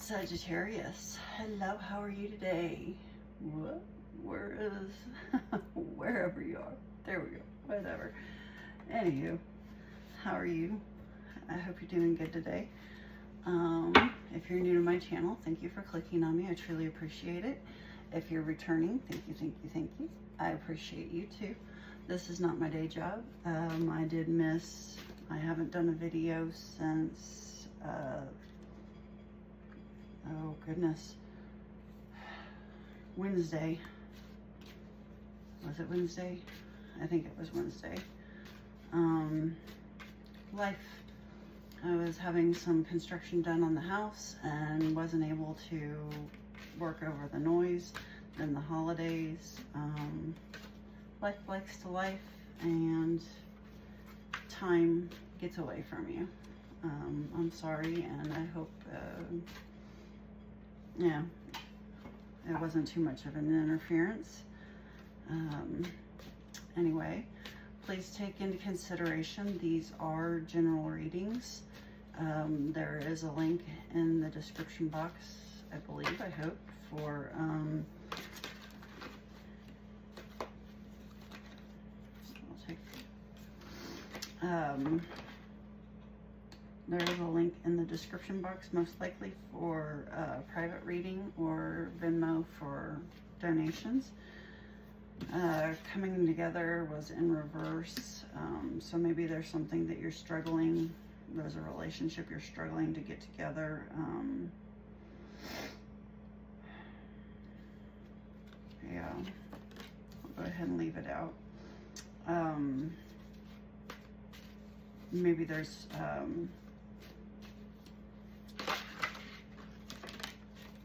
Sagittarius, hello, how are you today? What? Where is, wherever you are. There we go, whatever. Anywho, how are you? I hope you're doing good today. If you're new to my channel, thank you for clicking on me. I truly appreciate it. If you're returning, thank you, thank you, thank you. I appreciate you too. This is not my day job. I haven't done a video since, oh goodness, Wednesday. Was it Wednesday? I think it was Wednesday. Life. I was having some construction done on the house and wasn't able to work over the noise. Then the holidays, life likes to life, and time gets away from you. I'm sorry, and I hope, yeah, it wasn't too much of an interference. Anyway, please take into consideration these are general readings. There is a link in the description box, I believe, I hope, for there is a link in the description box, most likely for private reading or Venmo for donations. Coming together was in reverse, so maybe there's something that you're struggling, there's a relationship you're struggling to get together. Yeah, I'll go ahead and leave it out. Maybe there's,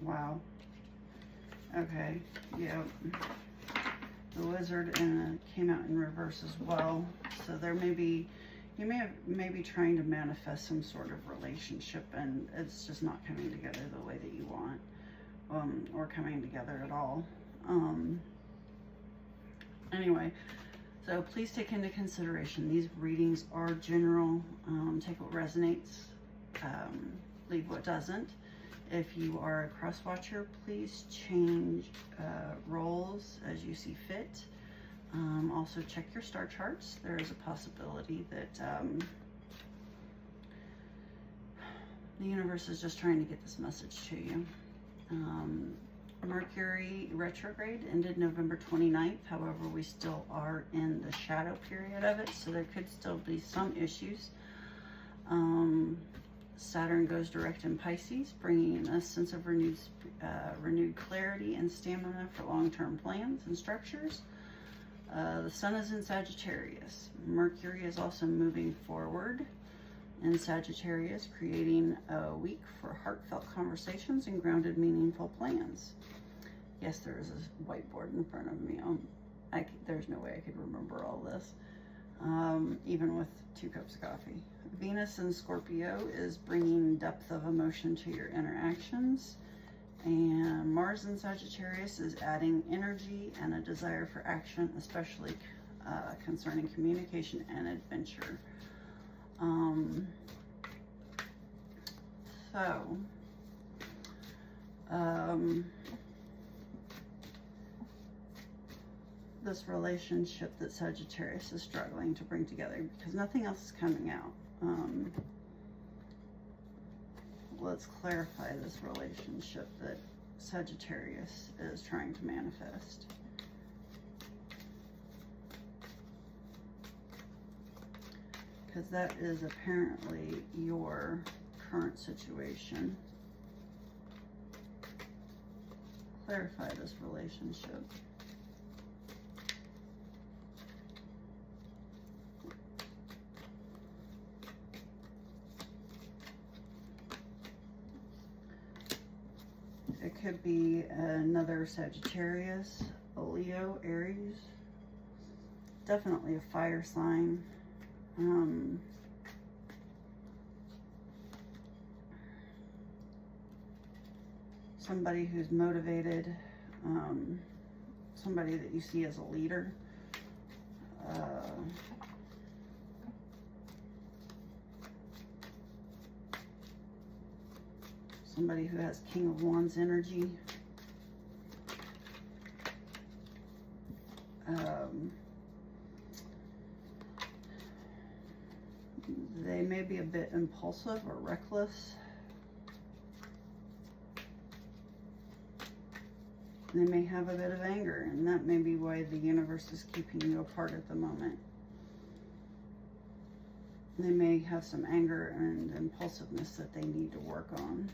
wow, okay, yeah, the Wizard came out in reverse as well, so there may be, you may be trying to manifest some sort of relationship, and it's just not coming together the way that you want, or coming together at all. Anyway, so please take into consideration, these readings are general. Take what resonates, leave what doesn't. If you are a cross watcher, please change roles as you see fit. Also check your star charts. There is a possibility that the universe is just trying to get this message to you. Mercury retrograde ended November 29th. However, we still are in the shadow period of it, so there could still be some issues. Saturn goes direct in Pisces, bringing a sense of renewed clarity and stamina for long-term plans and structures. The Sun is in Sagittarius. Mercury is also moving forward in Sagittarius, creating a week for heartfelt conversations and grounded, meaningful plans. Yes, there is a whiteboard in front of me. There's no way I could remember all this, even with 2 cups of coffee. Venus in Scorpio is bringing depth of emotion to your interactions. And Mars in Sagittarius is adding energy and a desire for action, especially concerning communication and adventure. This relationship that Sagittarius is struggling to bring together, because nothing else is coming out. Let's clarify this relationship that Sagittarius is trying to manifest. Because that is apparently your current situation. Clarify this relationship. It could be another Sagittarius, a Leo, Aries, definitely a fire sign. Somebody who's motivated, somebody that you see as a leader. Somebody who has King of Wands energy. They may be a bit impulsive or reckless. They may have a bit of anger, and that may be why the universe is keeping you apart at the moment. They may have some anger and impulsiveness that they need to work on.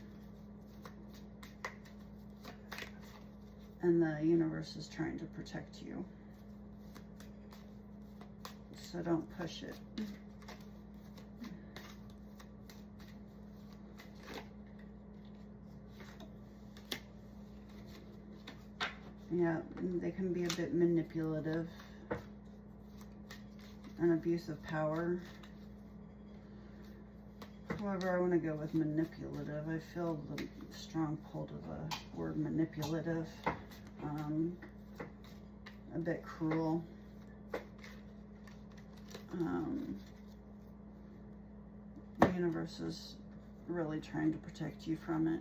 And the universe is trying to protect you. So don't push it. Yeah, they can be a bit manipulative and abuse of power. However, I want to go with manipulative. I feel the strong pull to the word manipulative. A bit cruel. The universe is really trying to protect you from it.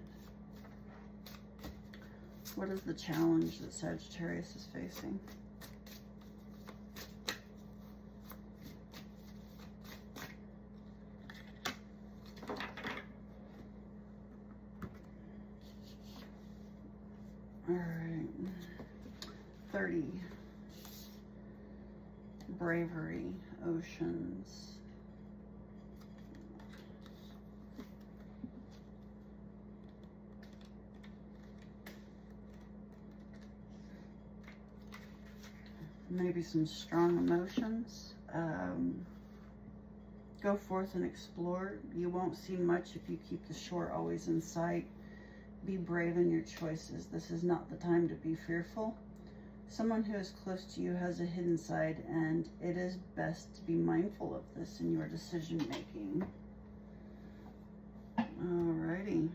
What is the challenge that Sagittarius is facing? All right. 30. Bravery, oceans. Maybe some strong emotions. Go forth and explore. You won't see much if you keep the shore always in sight. Be brave in your choices. This is not the time to be fearful. Someone who is close to you has a hidden side, and it is best to be mindful of this in your decision making. Alrighty.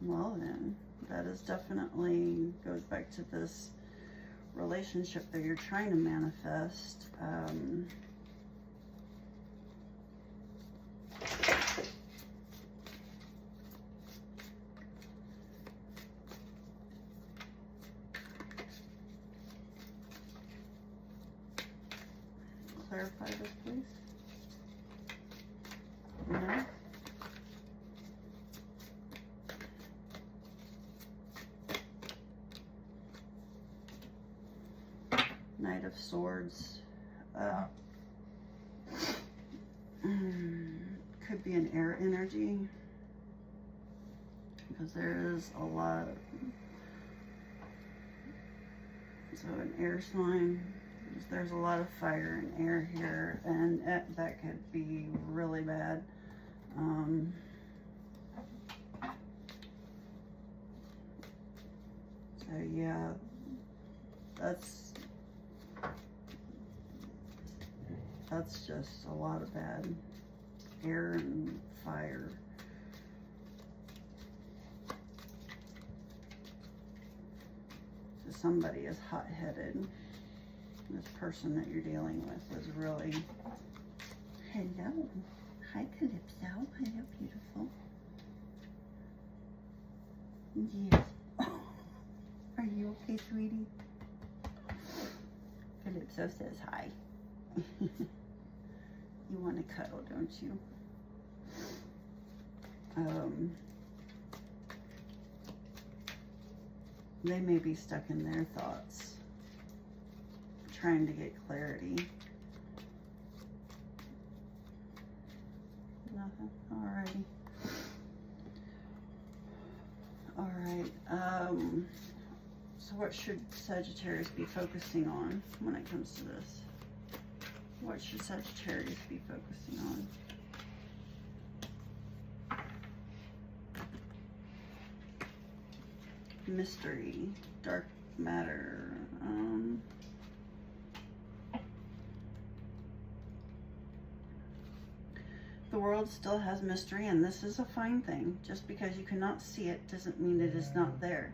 Well then, that is definitely goes back to this relationship that you're trying to manifest. Clarify this, please. No? Knight of Swords. Could be an air energy, because there is a lot of, so an air sign. There's a lot of fire and air here, and that could be really bad. So yeah, that's just a lot of bad air and fire. So somebody is hot-headed. This person that you're dealing with is really... Hello. Hi, Calypso. Hello, beautiful. Yes. Are you okay, sweetie? Calypso says hi. You want to cuddle, don't you? They may be stuck in their thoughts, trying to get clarity. Nothing. Alrighty. Alright. So what should Sagittarius be focusing on when it comes to this? What should Sagittarius be focusing on? Mystery, dark matter. The world still has mystery, and this is a fine thing. Just because you cannot see it doesn't mean it is not there.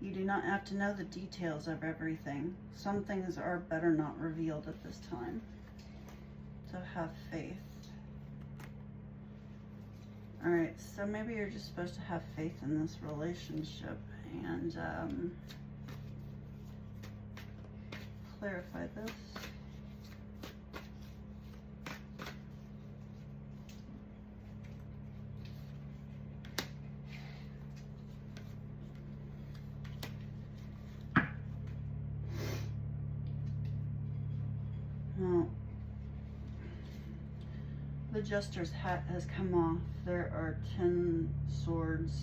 You do not have to know the details of everything. Some things are better not revealed at this time. So have faith. Alright, so maybe you're just supposed to have faith in this relationship and clarify this. Well, the Jester's hat has come off. There are 10 swords.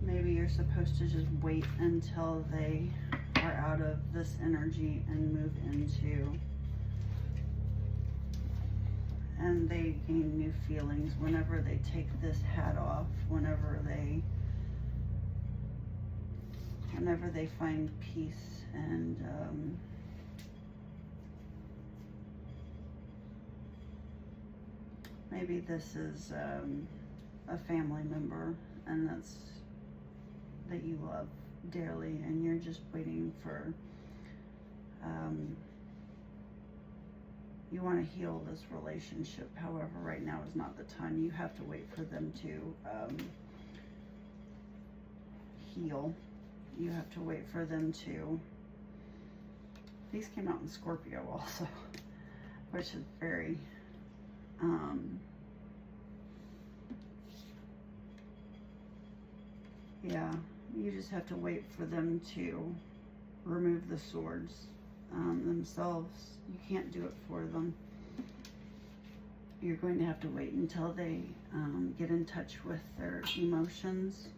Maybe you're supposed to just wait until they are out of this energy and move into, and they gain new feelings whenever they take this hat off, whenever they find peace and maybe this is a family member and that you love dearly, and you're just waiting for, you want to heal this relationship. However, right now is not the time. You have to wait for them to heal. You have to wait for them to, these came out in Scorpio also, which is very, yeah, you just have to wait for them to remove the swords themselves. You can't do it for them. You're going to have to wait until they get in touch with their emotions.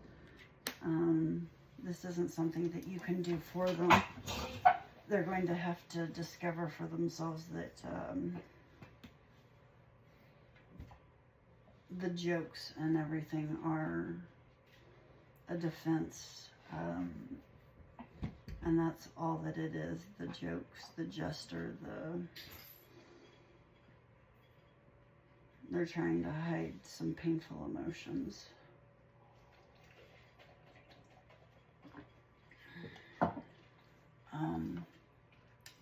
This isn't something that you can do for them. They're going to have to discover for themselves that the jokes and everything are a defense, and that's all that it is. The jokes, the jester, they're trying to hide some painful emotions.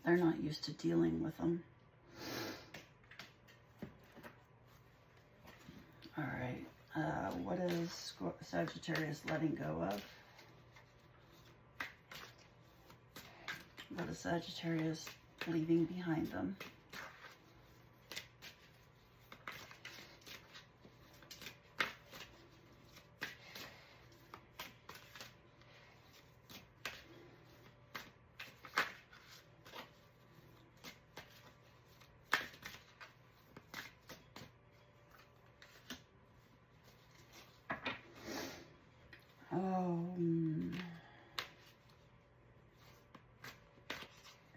They're not used to dealing with them. All right, what is Sagittarius letting go of? What is Sagittarius leaving behind them?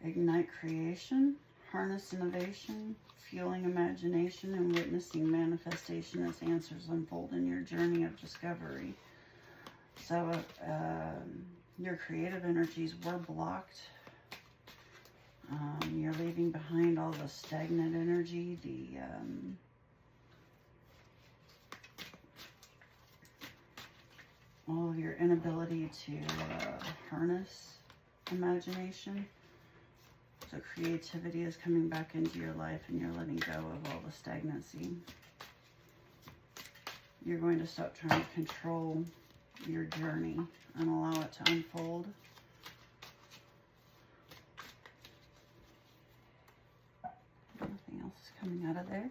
Ignite creation, harness innovation, fueling imagination, and witnessing manifestation as answers unfold in your journey of discovery. So your creative energies were blocked. You're leaving behind all the stagnant energy, all of your inability to harness imagination. So creativity is coming back into your life, and you're letting go of all the stagnancy. You're going to stop trying to control your journey and allow it to unfold. Nothing else is coming out of there.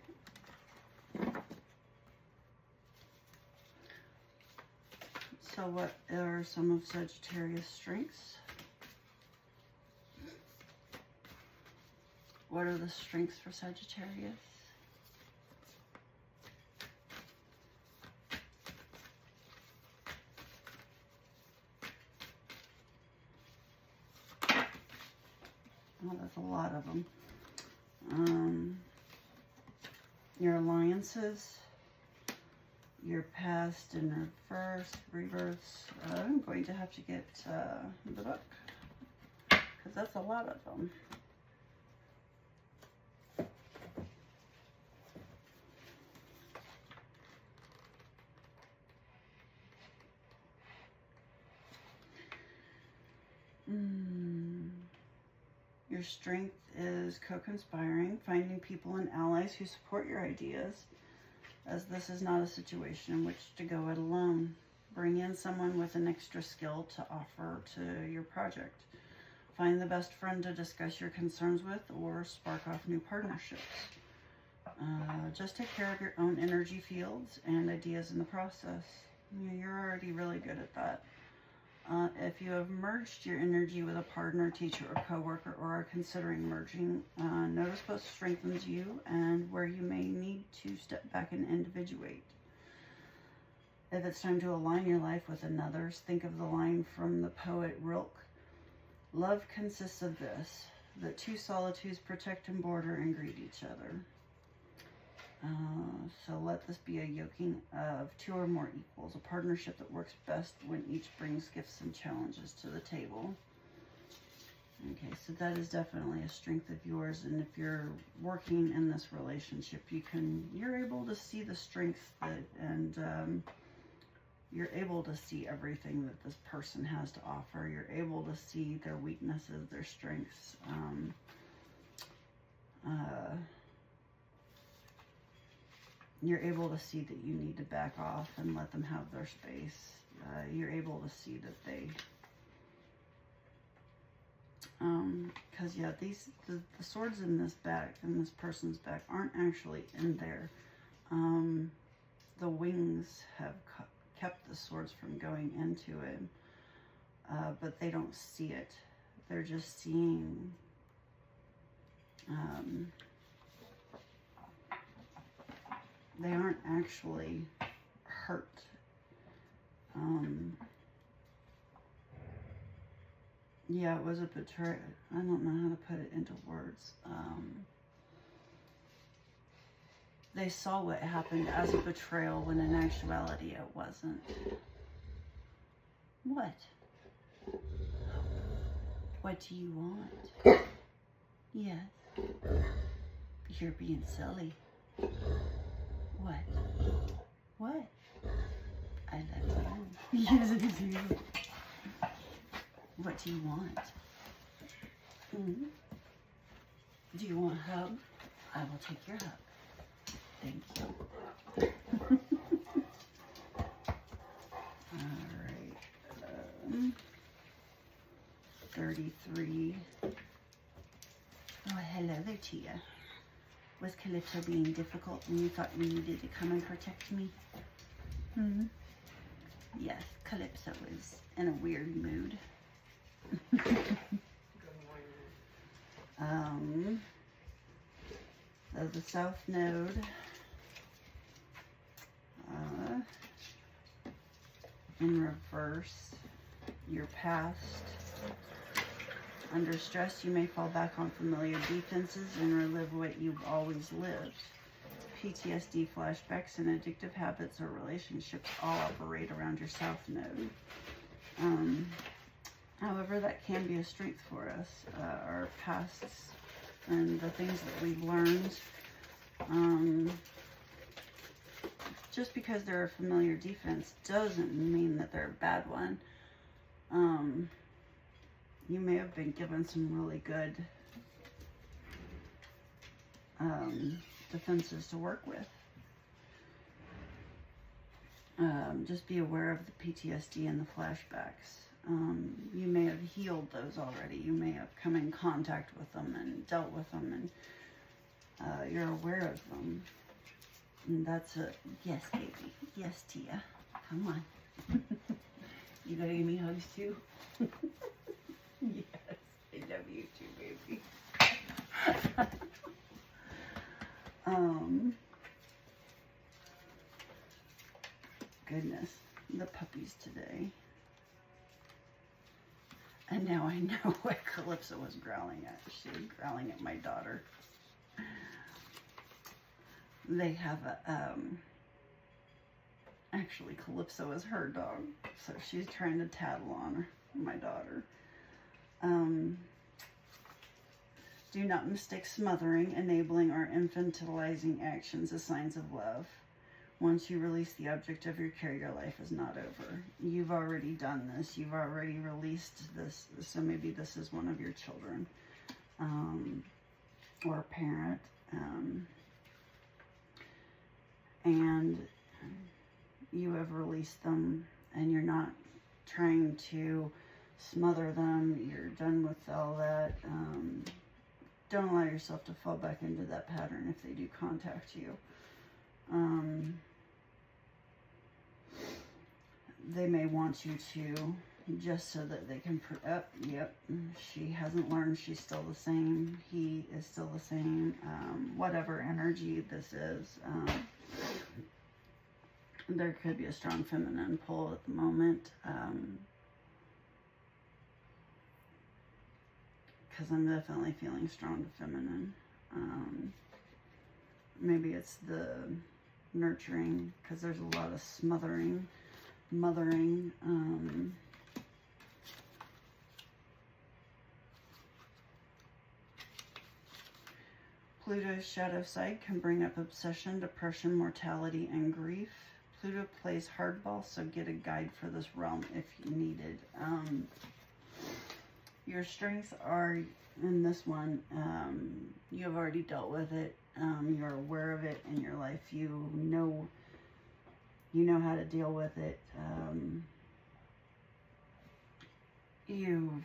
So what are some of Sagittarius' strengths? What are the strengths for Sagittarius? Oh, that's a lot of them. Your alliances, your past in reverse. I'm going to have to get the book, because that's a lot of them. Your Your strength is co-conspiring, finding people and allies who support your ideas, as this is not a situation in which to go it alone. Bring in someone with an extra skill to offer to your project. Find the best friend to discuss your concerns with or spark off new partnerships. Just take care of your own energy fields and ideas in the process. You're already really good at that. If you have merged your energy with a partner, teacher, or coworker, or are considering merging, notice what strengthens you and where you may need to step back and individuate. If it's time to align your life with another's, think of the line from the poet Rilke. Love consists of this, that two solitudes protect and border and greet each other. So let this be a yoking of two or more equals, a partnership that works best when each brings gifts and challenges to the table. Okay, so that is definitely a strength of yours, and if you're working in this relationship, you're able to see the strengths and you're able to see everything that this person has to offer. You're able to see their weaknesses, their strengths. You're able to see that you need to back off and let them have their space. You're able to see that they, because yeah, the swords in this person's back aren't actually in there. The wings have kept the swords from going into it, but they don't see it. They're just seeing they aren't actually hurt. Yeah, it was a betrayal. I don't know how to put it into words. They saw what happened as a betrayal when in actuality it wasn't. What? What do you want? Yes. You're being silly. What? What? I love you. Yes, I do. What do you want? Mm-hmm. Do you want a hug? I will take your hug. Thank you. Alright. 33. Oh, hello there, Tia. Was Calypso being difficult when you thought you needed to come and protect me? Hmm? Yes, Calypso is in a weird mood. The South Node. In reverse, your past. Under stress, you may fall back on familiar defenses and relive what you've always lived. PTSD, flashbacks, and addictive habits or relationships all operate around your South Node. However, that can be a strength for us. Our pasts and the things that we've learned. Just because they're a familiar defense doesn't mean that they're a bad one. You may have been given some really good defenses to work with. Just be aware of the PTSD and the flashbacks. You may have healed those already. You may have come in contact with them and dealt with them, and you're aware of them. And that's a yes, baby. Yes, Tia. Come on. You gotta give me hugs too. Yes, I love you too, baby. Goodness, the puppies today. And now I know what Calypso was growling at. She was growling at my daughter. They have a, actually Calypso is her dog, so she's trying to tattle on her, my daughter. Do not mistake smothering, enabling, or infantilizing actions as signs of love. Once you release the object of your care, your life is not over. You've already done this. You've already released this, so maybe this is one of your children. or a parent, and you have released them, and you're not trying to smother them. You're done with all that. Don't allow yourself to fall back into that pattern if they do contact you. They may want you to, just so that they can, yep, she hasn't learned, she's still the same, he is still the same, whatever energy this is. There could be a strong feminine pull at the moment, because I'm definitely feeling strong feminine. Maybe it's the nurturing, because there's a lot of smothering, mothering. Pluto's shadow side can bring up obsession, depression, mortality, and grief. Pluto plays hardball, so get a guide for this realm if you need it. Your strengths are, in this one, you have already dealt with it. You're aware of it in your life. You know how to deal with it. You've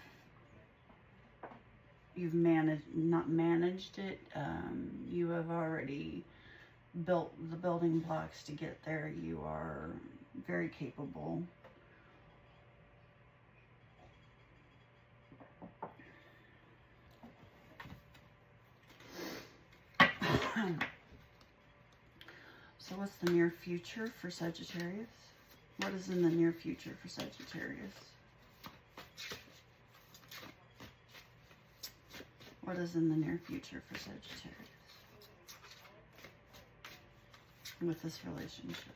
not managed it. You have already built the building blocks to get there. You are very capable. So what's the near future for Sagittarius? What is in the near future for Sagittarius? What is in the near future for Sagittarius with this relationship?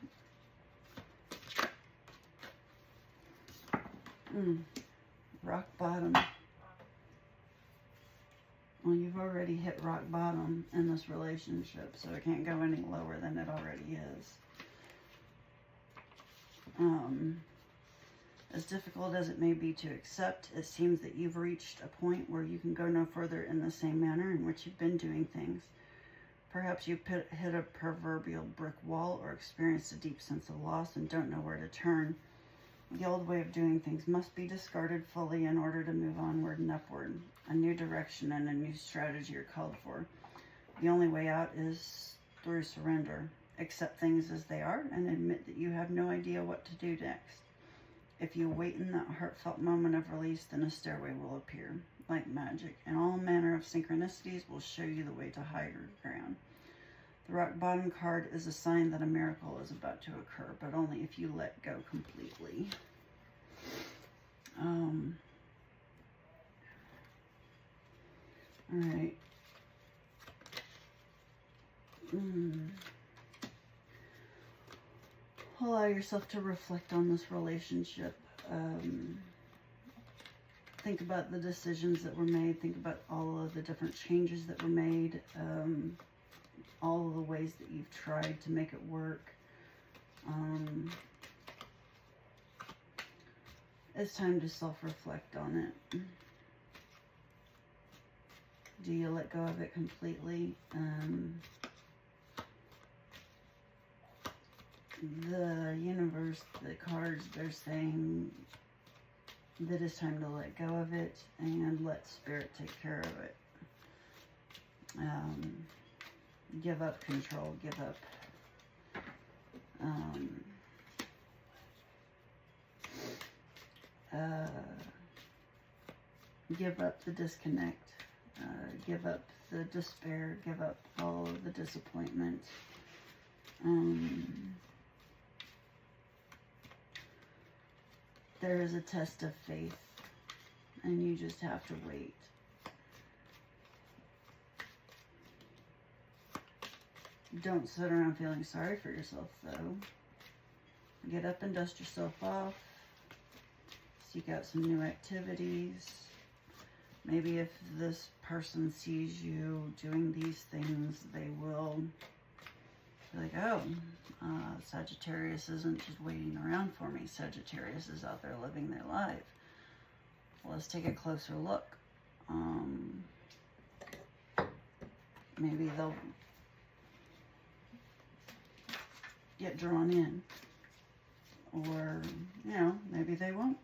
Rock bottom. Well, you've already hit rock bottom in this relationship, so it can't go any lower than it already is. As difficult as it may be to accept, it seems that you've reached a point where you can go no further in the same manner in which you've been doing things. Perhaps you've hit a proverbial brick wall or experienced a deep sense of loss and don't know where to turn. The old way of doing things must be discarded fully in order to move onward and upward. A new direction and a new strategy are called for. The only way out is through surrender. Accept things as they are and admit that you have no idea what to do next. If you wait in that heartfelt moment of release, then a stairway will appear, like magic, and all manner of synchronicities will show you the way to higher ground. The rock bottom card is a sign that a miracle is about to occur, but only if you let go completely. All right. Allow yourself to reflect on this relationship. Think about the decisions that were made. Think about all of the different changes that were made. All of the ways that you've tried to make it work. It's time to self-reflect on it. Do you let go of it completely? The universe, the cards, they're saying that it's time to let go of it and let spirit take care of it. Give up control, give up give up the disconnect, give up the despair, give up all of the disappointment. There is a test of faith, and you just have to wait. Don't sit around feeling sorry for yourself, though. Get up and dust yourself off. Seek out some new activities. Maybe if this person sees you doing these things, they will be like, oh, Sagittarius isn't just waiting around for me. Sagittarius is out there living their life. Well, let's take a closer look. maybe they'll get drawn in, or, you know, maybe they won't.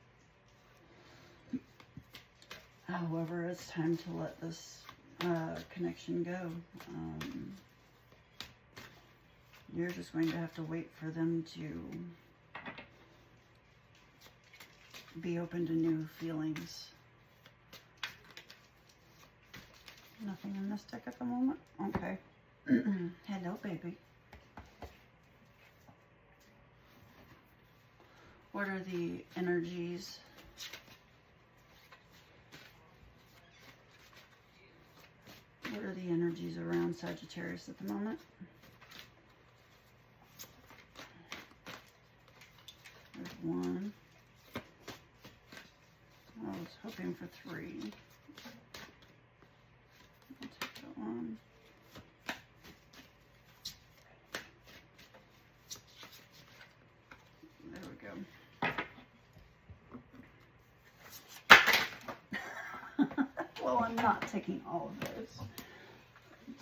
However, it's time to let this connection go. You're just going to have to wait for them to be open to new feelings. Nothing in this deck at the moment? Okay. Hello, baby. What are the energies? What are the energies around Sagittarius at the moment? There's one. I was hoping for three. I'll take that one. There we go. Well, I'm not taking all of those.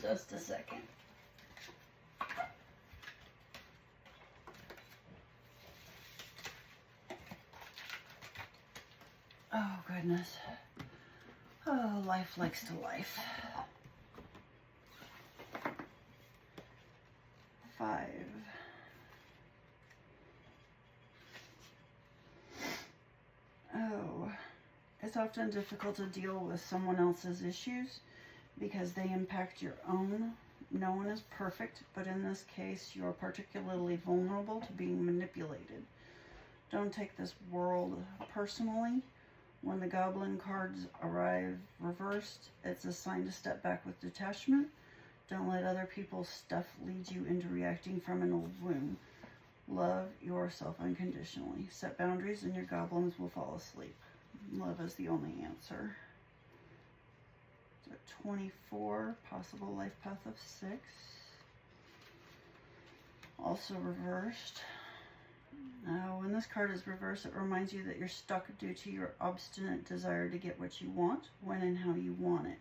Just a second. Oh, goodness. Oh, life likes to life. 5. Oh, it's often difficult to deal with someone else's issues because they impact your own. No one is perfect, but in this case, you're particularly vulnerable to being manipulated. Don't take this world personally. When the goblin cards arrive reversed, it's a sign to step back with detachment. Don't let other people's stuff lead you into reacting from an old wound. Love yourself unconditionally. Set boundaries and your goblins will fall asleep. Love is the only answer. So 24, possible life path of 6. Also reversed. Now, when this card is reversed, it reminds you that you're stuck due to your obstinate desire to get what you want, when and how you want it.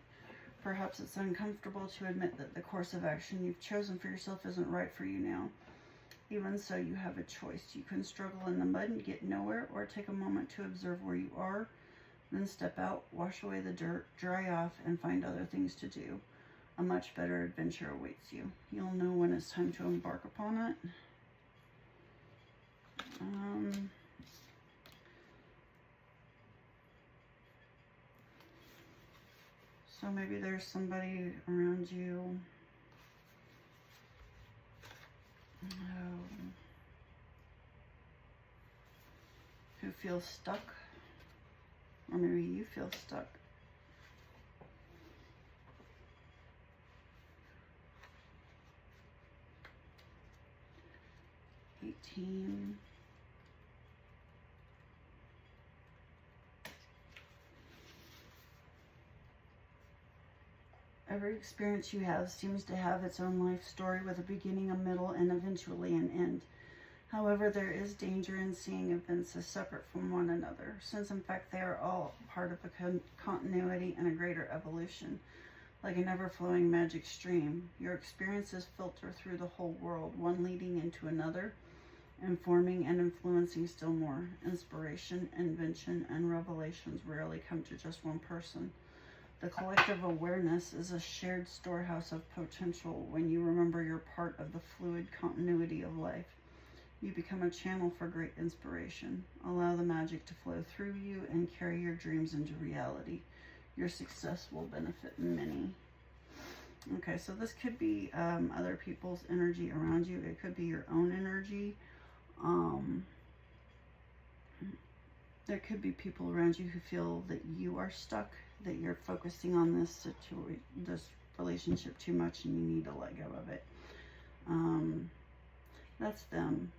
Perhaps it's uncomfortable to admit that the course of action you've chosen for yourself isn't right for you now. Even so, you have a choice. You can struggle in the mud and get nowhere, or take a moment to observe where you are, then step out, wash away the dirt, dry off, and find other things to do. A much better adventure awaits you. You'll know when it's time to embark upon it. So maybe there's somebody around you who feels stuck, or maybe you feel stuck. Every experience you have seems to have its own life story with a beginning, a middle, and eventually an end. However, there is danger in seeing events as separate from one another, since in fact they are all part of a continuity and a greater evolution. Like an ever-flowing magic stream, your experiences filter through the whole world, one leading into another, informing and influencing still more. Inspiration, invention, and revelations rarely come to just one person. The collective awareness is a shared storehouse of potential. When you remember you're part of the fluid continuity of life, you become a channel for great inspiration. Allow the magic to flow through you and carry your dreams into reality. Your success will benefit many. Okay, so this could be other people's energy around you. It could be your own energy. There could be people around you who feel that you are stuck, that you're focusing on this relationship too much and you need to let go of it. That's them.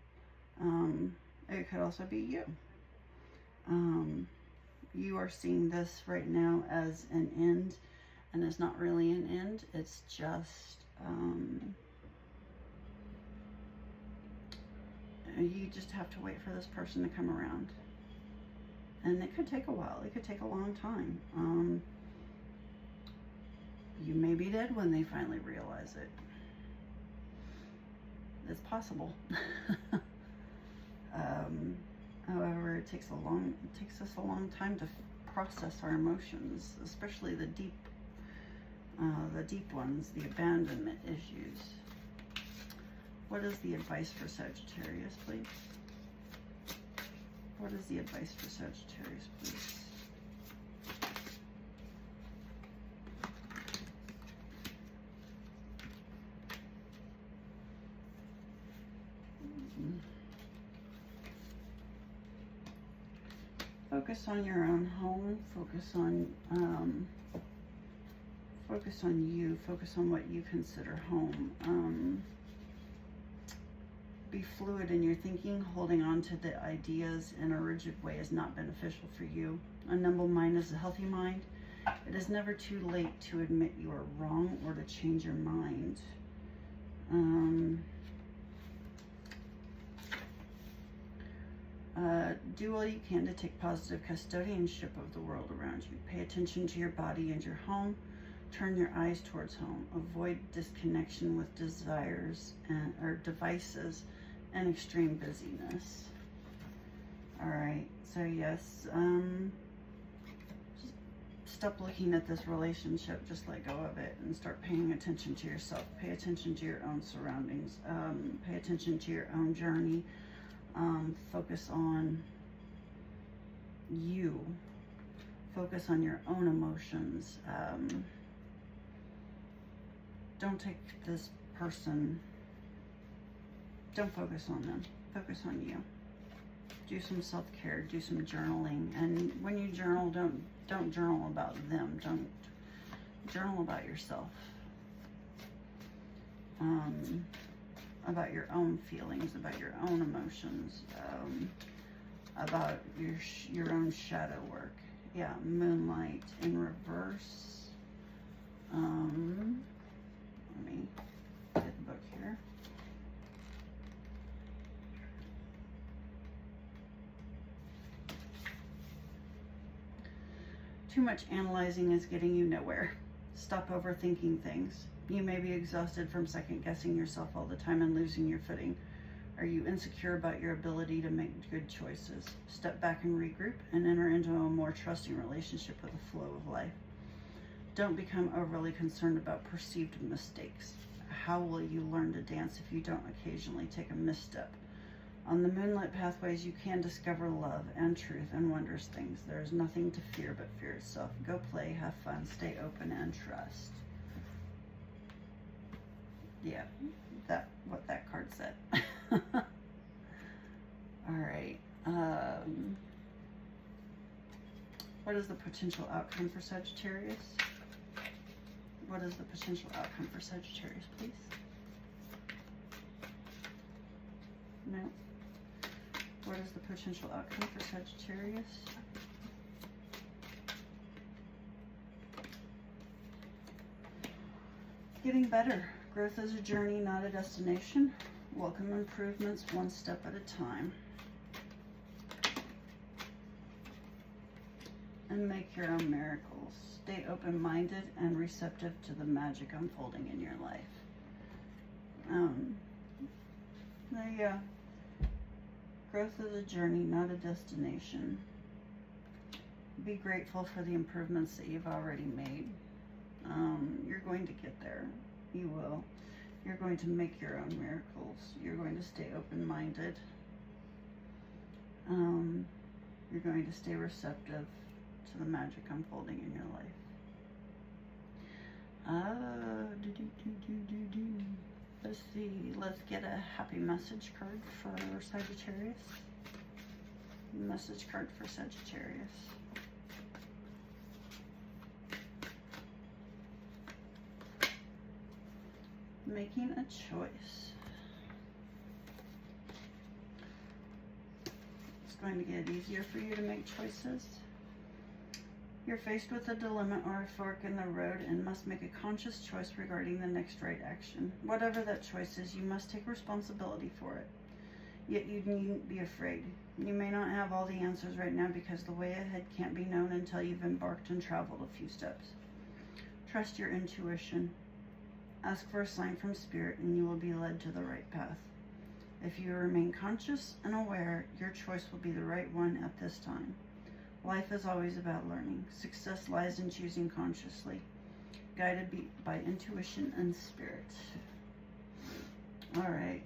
It could also be you. You are seeing this right now as an end, and it's not really an end. It's just you just have to wait for this person to come around. And it could take a while. It could take a long time. You may be dead when they finally realize it. It's possible. However, it takes us a long time to process our emotions, especially the deep ones, the abandonment issues. What is the advice for Sagittarius, please? What is the advice for Sagittarius, please? Focus on your own home. Focus on you. Focus on what you consider home. Be fluid in your thinking. Holding on to the ideas in a rigid way is not beneficial for you. A nimble mind is a healthy mind. It is never too late to admit you are wrong or to change your mind. Do all you can to take positive custodianship of the world around you. Pay attention to your body and your home. Turn your eyes towards home. Avoid disconnection with desires or devices and extreme busyness. All right, so yes, just stop looking at this relationship. Just let go of it and start paying attention to yourself. Pay attention to your own surroundings. Pay attention to your own journey. Focus on you. Focus on your own emotions. Don't take this person, don't focus on them. Focus on you. Do some self-care, do some journaling. And when you journal, don't journal about them. Don't journal about yourself. About your own feelings, about your own emotions, about your own shadow work. Yeah, Moonlight in reverse. Let me get the book here. Too much analyzing is getting you nowhere. Stop overthinking things. You may be exhausted from second-guessing yourself all the time and losing your footing. Are you insecure about your ability to make good choices? Step back and regroup and enter into a more trusting relationship with the flow of life. Don't become overly concerned about perceived mistakes. How will you learn to dance if you don't occasionally take a misstep? On the moonlit pathways, you can discover love and truth and wondrous things. There is nothing to fear but fear itself. Go play, have fun, stay open, and trust. Yeah, what that card said. All right. What is the potential outcome for Sagittarius? What is the potential outcome for Sagittarius, please? No. What is the potential outcome for Sagittarius? Getting better. Growth is a journey, not a destination. Welcome improvements one step at a time. And make your own miracles. Stay open-minded and receptive to the magic unfolding in your life. There you go. Growth is a journey, not a destination. Be grateful for the improvements that you've already made. You're going to get there. You will. You're going to make your own miracles. You're going to stay open-minded. You're going to stay receptive to the magic unfolding in your life. Let's see. Let's get a happy message card for Sagittarius. Message card for Sagittarius. Making a choice. It's going to get easier for you to make choices. You're faced with a dilemma or a fork in the road and must make a conscious choice regarding the next right action. Whatever that choice is, you must take responsibility for it. Yet you needn't be afraid. You may not have all the answers right now because the way ahead can't be known until you've embarked and traveled a few steps. Trust your intuition. Ask for a sign from Spirit and you will be led to the right path. If you remain conscious and aware, your choice will be the right one at this time. Life is always about learning. Success lies in choosing consciously, guided by intuition and Spirit. All right,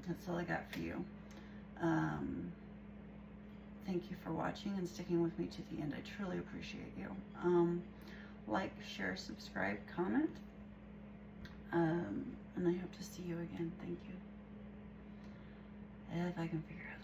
that's all I got for you. Thank you for watching and sticking with me to the end. I truly appreciate you. Like, share, subscribe, comment, and I hope to see you again. Thank you. If I can figure out